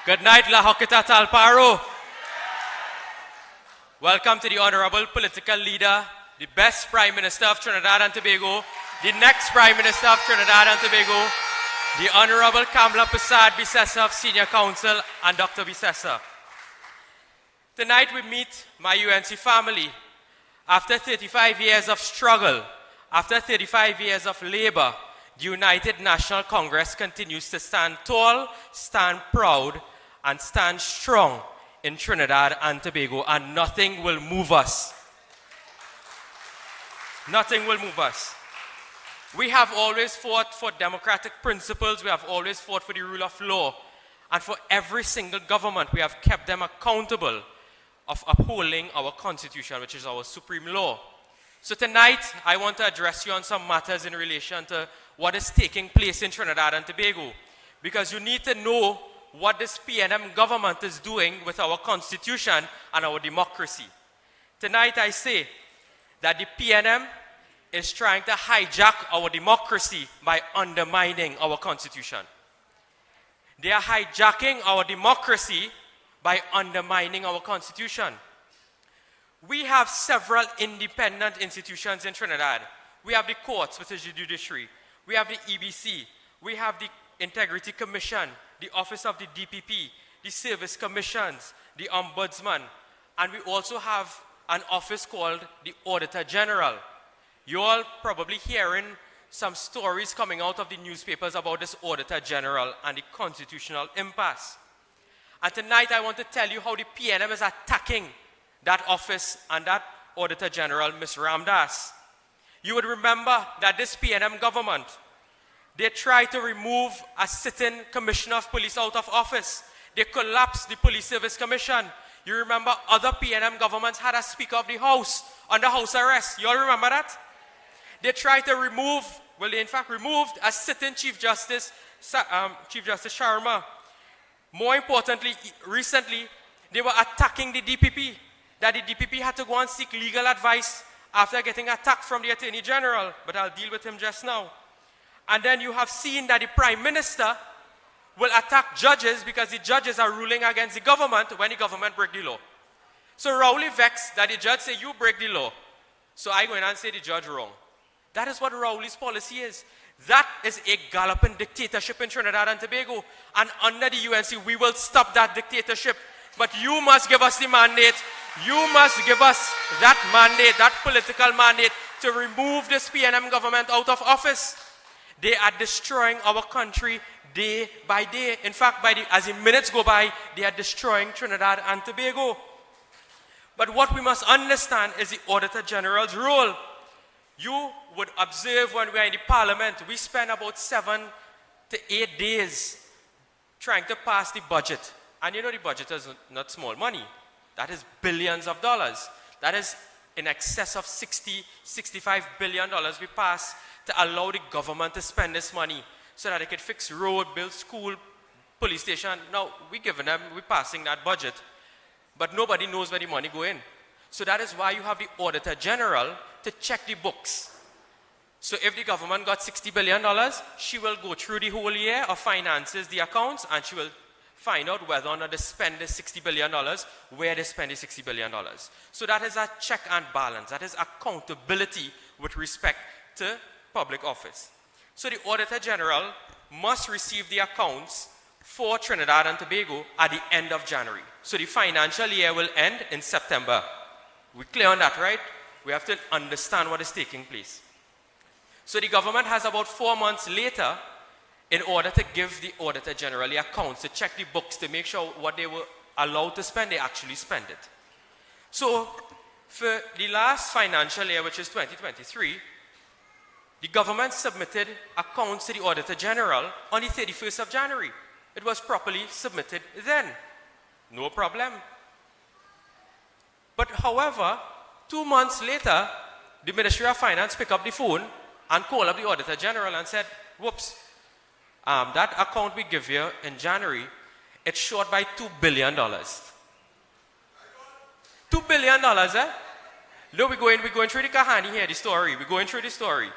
Good night, La Horquetta Talparo. Welcome to the honorable political leader, the best Prime Minister of Trinidad and Tobago, the next Prime Minister of Trinidad and Tobago, the Honorable Kamla Prasad Bisessa of Senior Counsel, and Dr. Bisessa. Tonight we meet my UNC family. After 35 years of struggle, after 35 years of labor, the United National Congress continues to stand tall, stand proud, and stand strong in Trinidad and Tobago, and nothing will move us. Nothing will move us. We have always fought for democratic principles. We have always fought for the rule of law. And for every single government, we have kept them accountable of upholding our Constitution, which is our supreme law. So tonight, I want to address you on some matters in relation to what is taking place in Trinidad and Tobago. Because you need to know what this PNM government is doing with our Constitution and our democracy. Tonight, I say that the PNM is trying to hijack our democracy by undermining our Constitution. They are hijacking our democracy by undermining our Constitution. We have several independent institutions in Trinidad. We have the courts, which is the judiciary. We have the EBC. We have the Integrity Commission, the Office of the DPP, the Service Commissions, the Ombudsman, and we also have an office called the Auditor General. You're all probably hearing some stories coming out of the newspapers about this Auditor General and the constitutional impasse. And tonight I want to tell you how the PNM is attacking that office and that Auditor General, Ms. Ramdas. You would remember that this PNM government, they tried to remove a sitting Commissioner of Police out of office. They collapsed the Police Service Commission. You remember other PNM governments had a Speaker of the House under house arrest. You all remember that? They tried to remove, well, they in fact removed a sitting Chief Justice Sharma. More importantly, recently, they were attacking the DPP, that the DPP had to go and seek legal advice after getting attacked from the Attorney General, but I'll deal with him just now. And then you have seen that the Prime Minister will attack judges because the judges are ruling against the government when the government break the law. So Rowley vexed that the judge say, you break the law. So I go in and say the judge wrong. That is what Rowley's policy is. That is a galloping dictatorship in Trinidad and Tobago. And under the UNC, we will stop that dictatorship. But you must give us the mandate. You must give us that mandate, that political mandate, to remove this PNM government out of office. They are destroying our country day by day. In fact, as the minutes go by, they are destroying Trinidad and Tobago. But what we must understand is the Auditor General's role. You would observe when we are in the Parliament, we spend about 7 to 8 days trying to pass the budget. And you know the budget is not small money. That is billions of dollars. That is in excess of $65 billion we pass to allow the government to spend this money so that they could fix road, build school, police station. Now, we're passing that budget, but nobody knows where the money go in. So that is why you have the Auditor General to check the books. So if the government got $60 billion, she will go through the whole year of finances, the accounts, and she will find out whether or not they spend the $60 billion, where they spend the $60 billion. So that is a check and balance. That is accountability with respect to public office. So the Auditor General must receive the accounts for Trinidad and Tobago at the end of January. So the financial year will end in September. We're clear on that, right? We have to understand what is taking place. So the government has about 4 months later in order to give the Auditor General the accounts, to check the books, to make sure what they were allowed to spend, they actually spend it. So for the last financial year, which is 2023, the government submitted accounts to the Auditor General on the 31st of January. It was properly submitted then. No problem. But however, 2 months later, the Ministry of Finance picked up the phone and called up the Auditor General and said, whoops, that account we give you in January, it's short by $2 billion. $2 billion, eh? Look, we're going through the kahani here, the story. We're going through the story.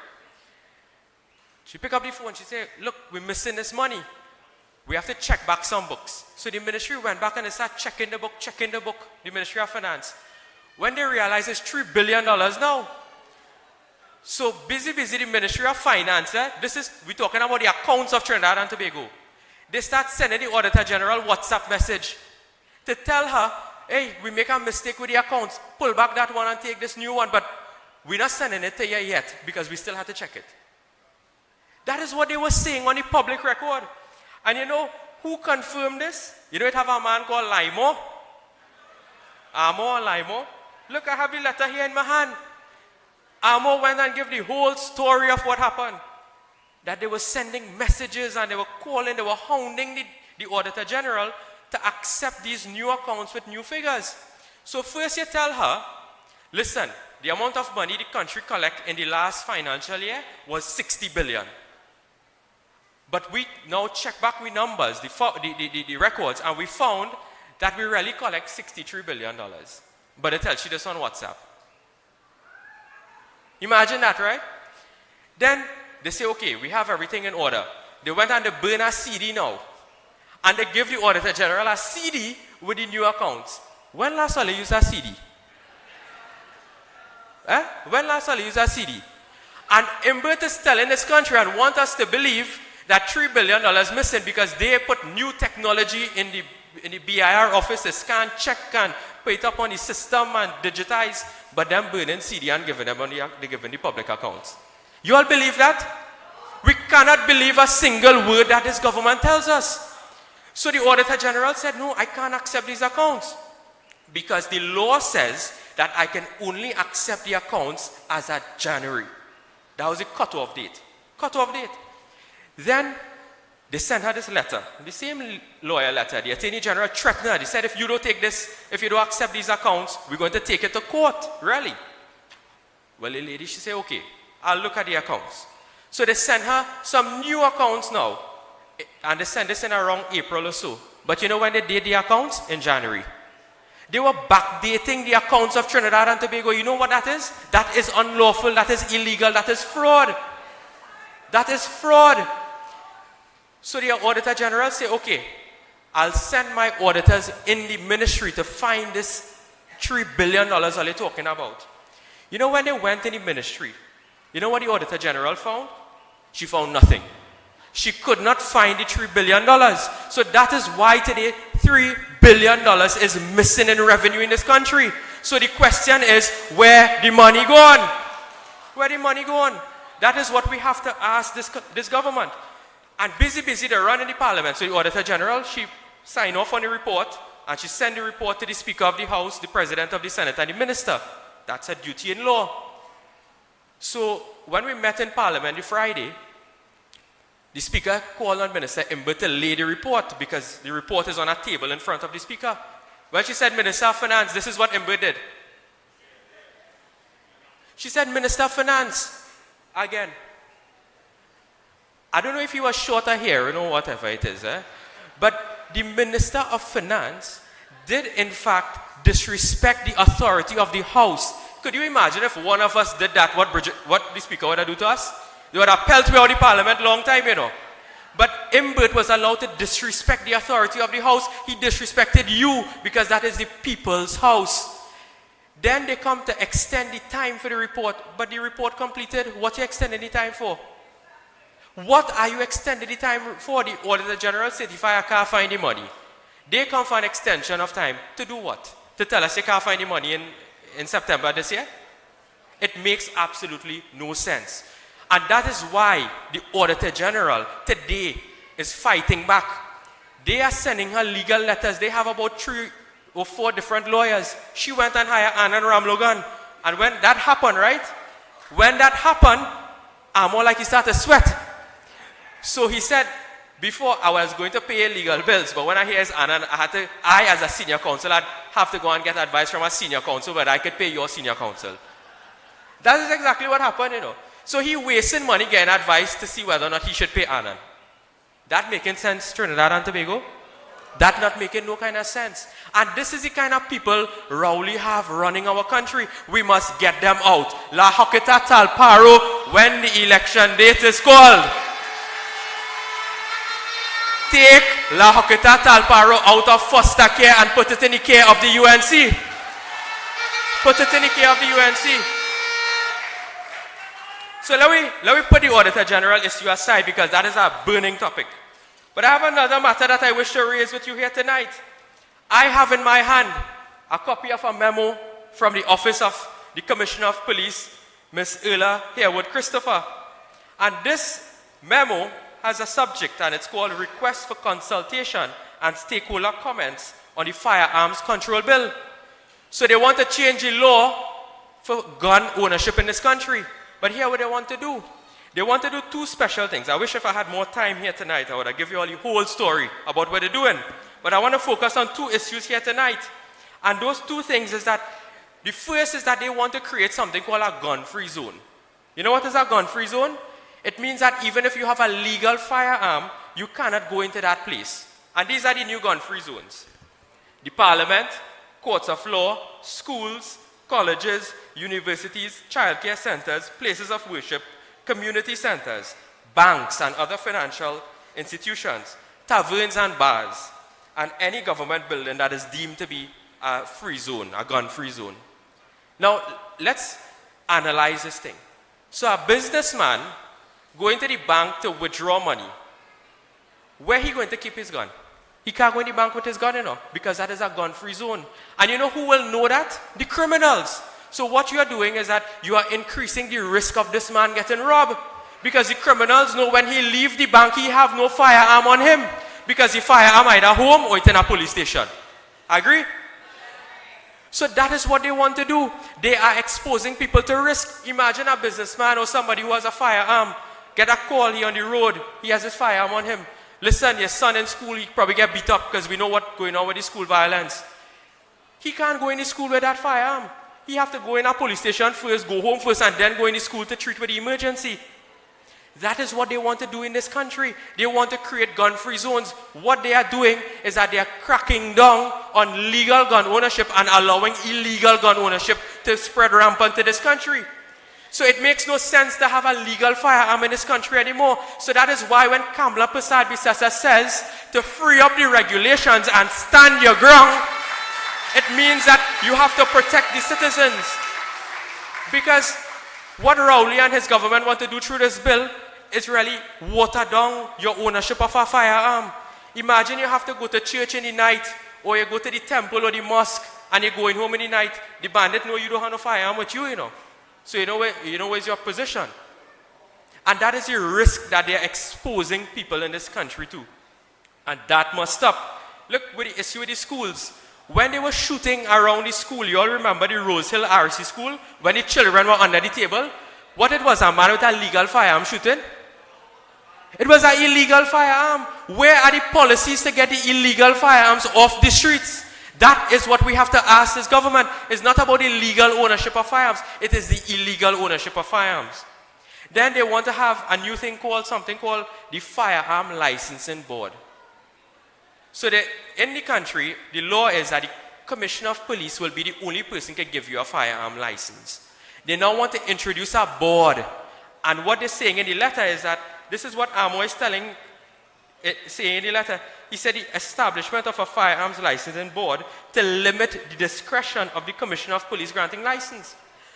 She picked up the phone, she said, look, we're missing this money. We have to check back some books. So So the ministry went back and they started checking the book, the Ministry of Finance. When they realized it's $3 billion now. So busy the Ministry of Finance, we're talking about the accounts of Trinidad and Tobago. They start sending the Auditor General WhatsApp message to tell her, hey, we make a mistake with the accounts. Pull back that one and take this new one, but we're not sending it to you yet because we still have to check it. That is what they were saying on the public record. And you know who confirmed this? You know it have a man called Limo? Amo and Limo. Look, I have the letter here in my hand. Amo went and gave the whole story of what happened. That they were sending messages and they were calling, they were hounding the Auditor General to accept these new accounts with new figures. So first you tell her, listen, the amount of money the country collect in the last financial year was 60 billion. But we now check back with numbers, the records, and we found that we really collect $63 billion. But they tell you this on WhatsApp. Imagine that, right? Then they say, okay, we have everything in order. They went and they burn a CD now. And they give the Auditor General a CD with the new accounts. When last time they used a CD? When last time they used a CD? And Imbert is telling this country and want us to believe that $3 billion missing because they put new technology in the BIR office to scan, check, and put it up on the system and digitize, but them burning CD and giving them the public accounts. You all believe that? We cannot believe a single word that this government tells us. So the Auditor General said, no, I can't accept these accounts because the law says that I can only accept the accounts as at January. That was the cutoff date. Then they sent her this letter, the same lawyer letter. The Attorney General threatened her. They said, if you don't take this, if you don't accept these accounts, we're going to take it to court. Really? Well, the lady, she said, okay, I'll look at the accounts. So they sent her some new accounts now. And they sent this in around April or so. But you know when they did the accounts? In January. They were backdating the accounts of Trinidad and Tobago. You know what that is? That is unlawful, that is illegal, that is fraud. That is fraud. So the Auditor General said, okay, I'll send my auditors in the ministry to find this $3 billion are they talking about. You know when they went in the ministry, you know what the Auditor General found? She found nothing. She could not find the $3 billion. So that is why today $3 billion is missing in revenue in this country. So the question is, where the money gone? Where the money gone? That is what we have to ask this government. And busy, they're running the parliament. So the Auditor General, she signed off on the report, and she sent the report to the Speaker of the House, the President of the Senate, and the Minister. That's her duty in law. So when we met in Parliament the Friday, the Speaker called on Minister Imbert to lay the report because the report is on a table in front of the Speaker. When she said, Minister of Finance, this is what Imbert did. She said, Minister of Finance, again. I don't know if he was short of hearing or whatever it is, but the Minister of Finance did in fact disrespect the authority of the House. Could you imagine if one of us did that, what the Speaker would have do to us? They would have pelted me out of the Parliament long time, you know. But Imbert was allowed to disrespect the authority of the House. He disrespected you because that is the people's house. Then they come to extend the time for the report, but the report completed. What are you extending the time for? What are you extending the time for? The Auditor General said, if I can't find the money, they come for an extension of time. To do what? To tell us they can't find the money in September this year? It makes absolutely no sense. And that is why the Auditor General today is fighting back. They are sending her legal letters. They have about 3 or 4 different lawyers. She went and hired Anand Ramlogan. And when that happened, right? When that happened, more like he started to sweat. So he said, before I was going to pay legal bills, but when I hear Anand, I as a senior counsel, I'd have to go and get advice from a senior counsel, but I could pay your senior counsel. That is exactly what happened, you know. So he wasted money getting advice to see whether or not he should pay Anand. That making sense, Trinidad and Tobago? That not making no kind of sense. And this is the kind of people Rowley have running our country. We must get them out. La Horquetta Talparo when the election date is called. Take La Horquetta Talparo out of foster care and put it in the care of the UNC. Put it in the care of the UNC. So let me put the Auditor General issue aside because that is a burning topic. But I have another matter that I wish to raise with you here tonight. I have in my hand a copy of a memo from the Office of the Commissioner of Police, Ms. Erla Harewood Christopher. And this memo has a subject and it's called Request for Consultation and Stakeholder Comments on the Firearms Control Bill. So they want to change the law for gun ownership in this country. But here what they want to do. They want to do two special things. I wish if I had more time here tonight, I would have given you all the whole story about what they're doing. But I want to focus on two issues here tonight. And those two things is that, the first is that they want to create something called a gun-free zone. You know what is a gun-free zone? It means that even if you have a legal firearm, you cannot go into that place. And these are the new gun-free zones. The Parliament, courts of law, schools, colleges, universities, childcare centers, places of worship, community centers, banks and other financial institutions, taverns and bars, and any government building that is deemed to be a free zone, a gun-free zone. Now, let's analyze this thing. So a businessman going to the bank to withdraw money, where he going to keep his gun? He can't go in the bank with his gun, you know, because that is a gun-free zone. And you know who will know that? The criminals. So what you are doing is that you are increasing the risk of this man getting robbed. Because the criminals know when he leave the bank, he have no firearm on him. Because the firearm either home or it's in a police station. Agree? So that is what they want to do. They are exposing people to risk. Imagine a businessman or somebody who has a firearm. Get a call here on the road. He has his firearm on him. Listen, your son in school, he probably get beat up because we know what's going on with the school violence. He can't go in the school with that firearm. He have to go in a police station first, go home first, and then go in the school to treat with the emergency. That is what they want to do in this country. They want to create gun-free zones. What they are doing is that they are cracking down on legal gun ownership and allowing illegal gun ownership to spread rampant to this country. So it makes no sense to have a legal firearm in this country anymore. So that is why when Kamala Persad-Bissessar says to free up the regulations and stand your ground, it means that you have to protect the citizens. Because what Rowley and his government want to do through this bill is really water down your ownership of a firearm. Imagine you have to go to church in the night, or you go to the temple or the mosque, and you're going home in the night. The bandit know you don't have no firearm with you, you know. So you know where's your position. And that is the risk that they're exposing people in this country to. And that must stop. Look with the issue with the schools. When they were shooting around the school, you all remember the Rose Hill RC school? When the children were under the table? What it was, a man with a legal firearm shooting? It was an illegal firearm. Where are the policies to get the illegal firearms off the streets? That is what we have to ask this government. It's not about the legal ownership of firearms. It is the illegal ownership of firearms. Then they want to have a new thing called, something called the Firearm Licensing Board. So in the country, the law is that the Commissioner of Police will be the only person who can give you a firearm license. They now want to introduce a board. And what they're saying in the letter is that, this is what Amo is saying in the letter. He said the establishment of a firearms licensing board to limit the discretion of the Commissioner of Police granting license.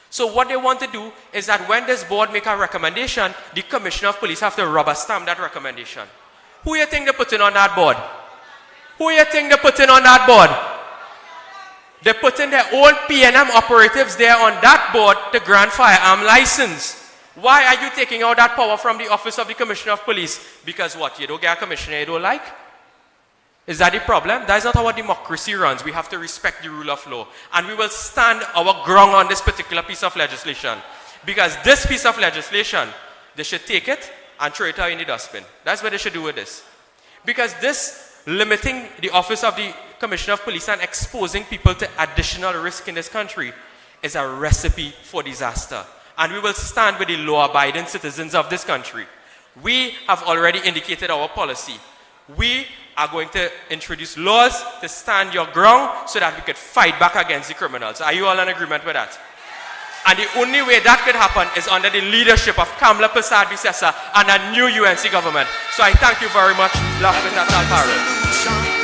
So what they want to do is that when this board make a recommendation, the Commissioner of Police have to rubber stamp that recommendation. Who you think they put in on that board? Who you think they put in on that board? They put in their own P&M operatives there on that board to grant firearm license. Why are you taking out that power from the Office of the Commissioner of Police? Because what? You don't get a commissioner you don't like? Is that the problem? That is not how our democracy runs. We have to respect the rule of law. And we will stand our ground on this particular piece of legislation. Because this piece of legislation, they should take it and throw it out in the dustbin. That's what they should do with this. Because this limiting the Office of the Commissioner of Police and exposing people to additional risk in this country is a recipe for disaster. And we will stand with the law-abiding citizens of this country. We have already indicated our policy. We are going to introduce laws to stand your ground so that we could fight back against the criminals. Are you all in agreement with that? And the only way that could happen is under the leadership of Kamla Persad-Bissessar and a new UNC government. So I thank you very much, Horquetta Talparo.